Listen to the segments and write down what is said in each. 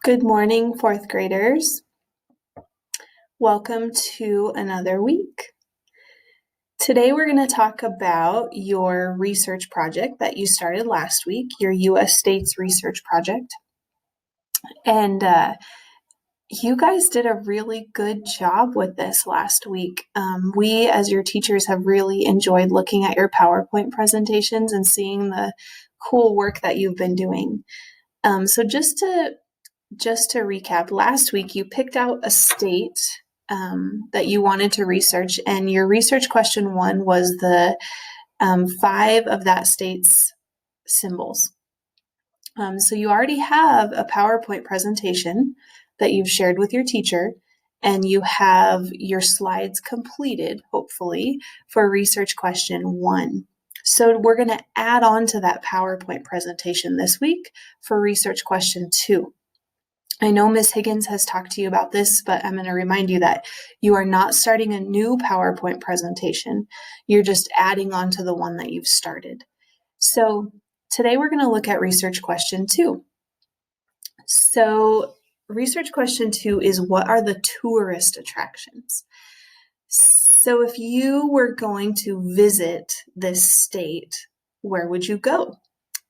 Good morning, fourth graders. Welcome to another week. Today we're going to talk about your research project that you started last week, your U.S. States research project. And you guys did a really good job with this last week. We, as your teachers, have really enjoyed looking at your PowerPoint presentations and seeing the cool work that you've been doing. So just to recap, last week you picked out a state that you wanted to research, and your research question 1 was the 5 of that state's symbols. So you already have a PowerPoint presentation that you've shared with your teacher, and you have your slides completed, hopefully, for research question 1. So we're going to add on to that PowerPoint presentation this week for research question 2. I know Ms. Higgins has talked to you about this, but I'm going to remind you that you are not starting a new PowerPoint presentation. You're just adding on to the one that you've started. So today we're going to look at research question 2. So research question 2 is, what are the tourist attractions? So if you were going to visit this state, where would you go?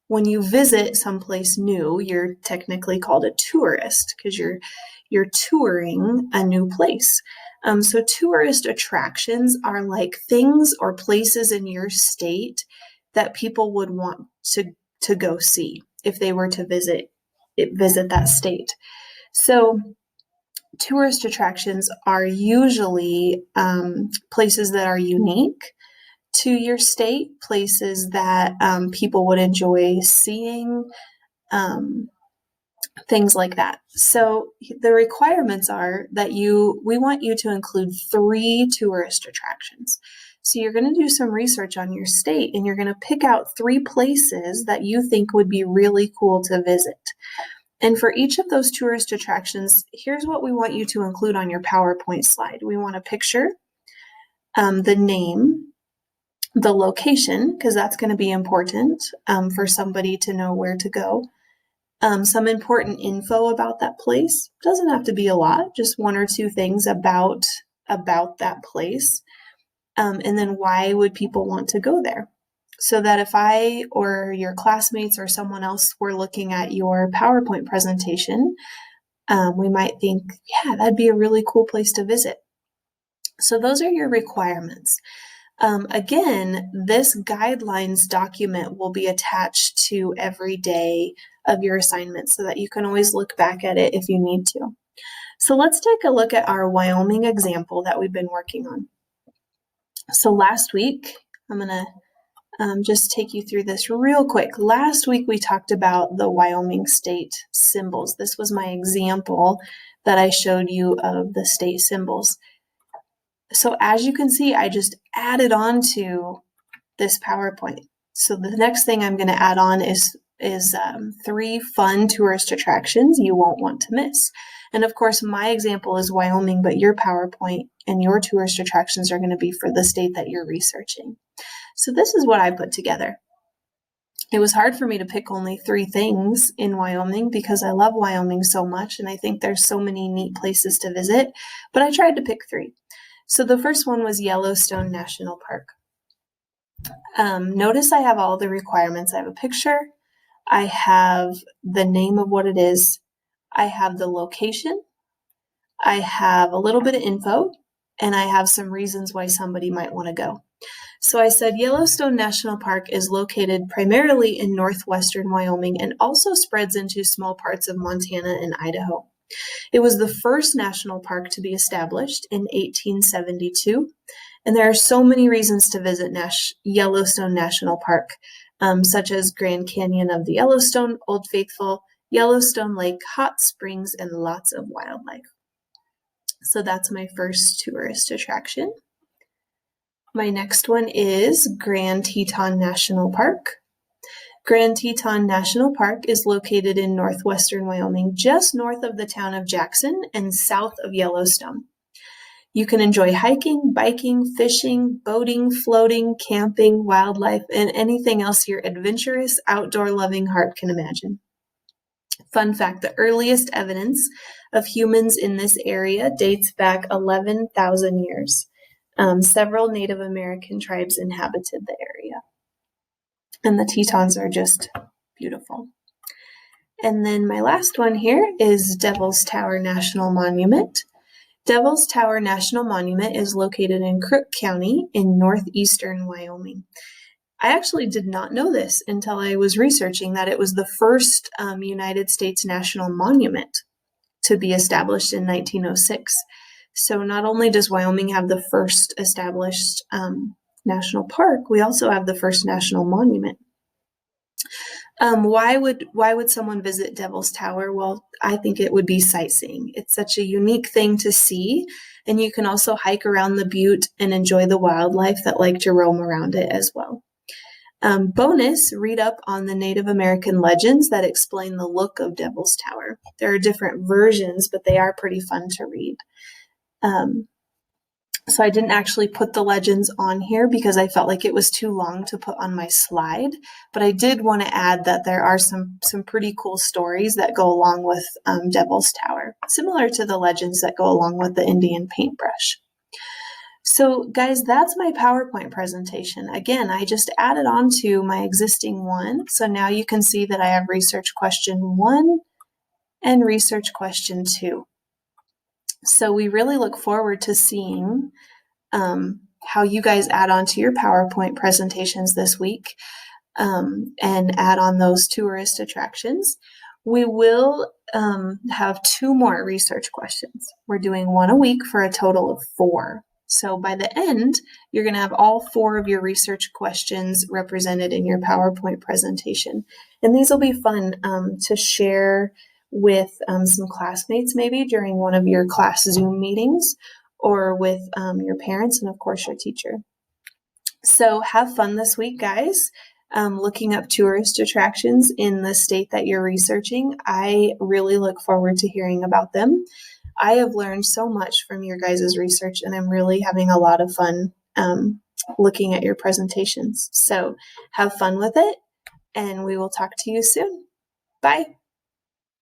When you visit someplace new, you're technically called a tourist because you're touring a new place. So tourist attractions are like things or places in your state that people would want to go see if they were to visit that state. So tourist attractions are usually places that are unique to your state, places that people would enjoy seeing, things like that. So the requirements are that we want you to include 3 tourist attractions. So you're going to do some research on your state, and you're going to pick out 3 places that you think would be really cool to visit. And for each of those tourist attractions, here's what we want you to include on your PowerPoint slide. We want a picture, the name, the location, because that's going to be important for somebody to know where to go. Some important info about that place. Doesn't have to be a lot, just 1 or 2 things about that place. And then why would people want to go there? So that if I or your classmates or someone else were looking at your PowerPoint presentation, we might think, yeah, that'd be a really cool place to visit. So those are your requirements. Again, this guidelines document will be attached to every day of your assignment so that you can always look back at it if you need to. So let's take a look at our Wyoming example that we've been working on. So last week, I'm going to just take you through this real quick. Last week, we talked about the Wyoming state symbols. This was my example that I showed you of the state symbols. So as you can see, I just added on to this PowerPoint. So the next thing I'm going to add on is 3 fun tourist attractions you won't want to miss. And of course, my example is Wyoming, but your PowerPoint and your tourist attractions are going to be for the state that you're researching. So this is what I put together. It was hard for me to pick only 3 things in Wyoming because I love Wyoming so much, and I think there's so many neat places to visit, but I tried to pick 3. So the first one was Yellowstone National Park. Notice I have all the requirements. I have a picture, I have the name of what it is, I have the location, I have a little bit of info, and I have some reasons why somebody might want to go. So I said Yellowstone National Park is located primarily in northwestern Wyoming and also spreads into small parts of Montana and Idaho. It was the first national park to be established in 1872, and there are so many reasons to visit Yellowstone National Park, such as Grand Canyon of the Yellowstone, Old Faithful, Yellowstone Lake, hot springs, and lots of wildlife. So that's my first tourist attraction. My next one is Grand Teton National Park. Grand Teton National Park is located in northwestern Wyoming, just north of the town of Jackson and south of Yellowstone. You can enjoy hiking, biking, fishing, boating, floating, camping, wildlife, and anything else your adventurous, outdoor-loving heart can imagine. Fun fact, the earliest evidence of humans in this area dates back 11,000 years. Several Native American tribes inhabited the area. And the Tetons are just beautiful. And then my last one here is Devil's Tower National Monument. Devil's Tower National Monument is located in Crook County in northeastern Wyoming. I actually did not know this until I was researching that it was the first United States national monument to be established in 1906. So not only does Wyoming have the first established national park, we also have the first national monument. Why would someone visit Devil's Tower? Well, I think it would be sightseeing. It's such a unique thing to see, and you can also hike around the butte and enjoy the wildlife that like to roam around it as well. Bonus, read up on the Native American legends that explain the look of Devil's Tower. There are different versions, but they are pretty fun to read. So I didn't actually put the legends on here because I felt like it was too long to put on my slide, but I did want to add that there are some pretty cool stories that go along with Devil's Tower, similar to the legends that go along with the Indian paintbrush. So guys, that's my PowerPoint presentation. Again, I just added on to my existing one. So now you can see that I have research question 1 and research question 2. So we really look forward to seeing how you guys add on to your PowerPoint presentations this week and add on those tourist attractions. We will have 2 more research questions. We're doing 1 a week for a total of 4. So by the end, you're going to have all 4 of your research questions represented in your PowerPoint presentation. And these will be fun to share with some classmates maybe during one of your class Zoom meetings, or with your parents and of course your teacher. So have fun this week, guys. Looking up tourist attractions in the state that you're researching. I really look forward to hearing about them. I have learned so much from your guys' research, and I'm really having a lot of fun looking at your presentations. So have fun with it, and we will talk to you soon. Bye.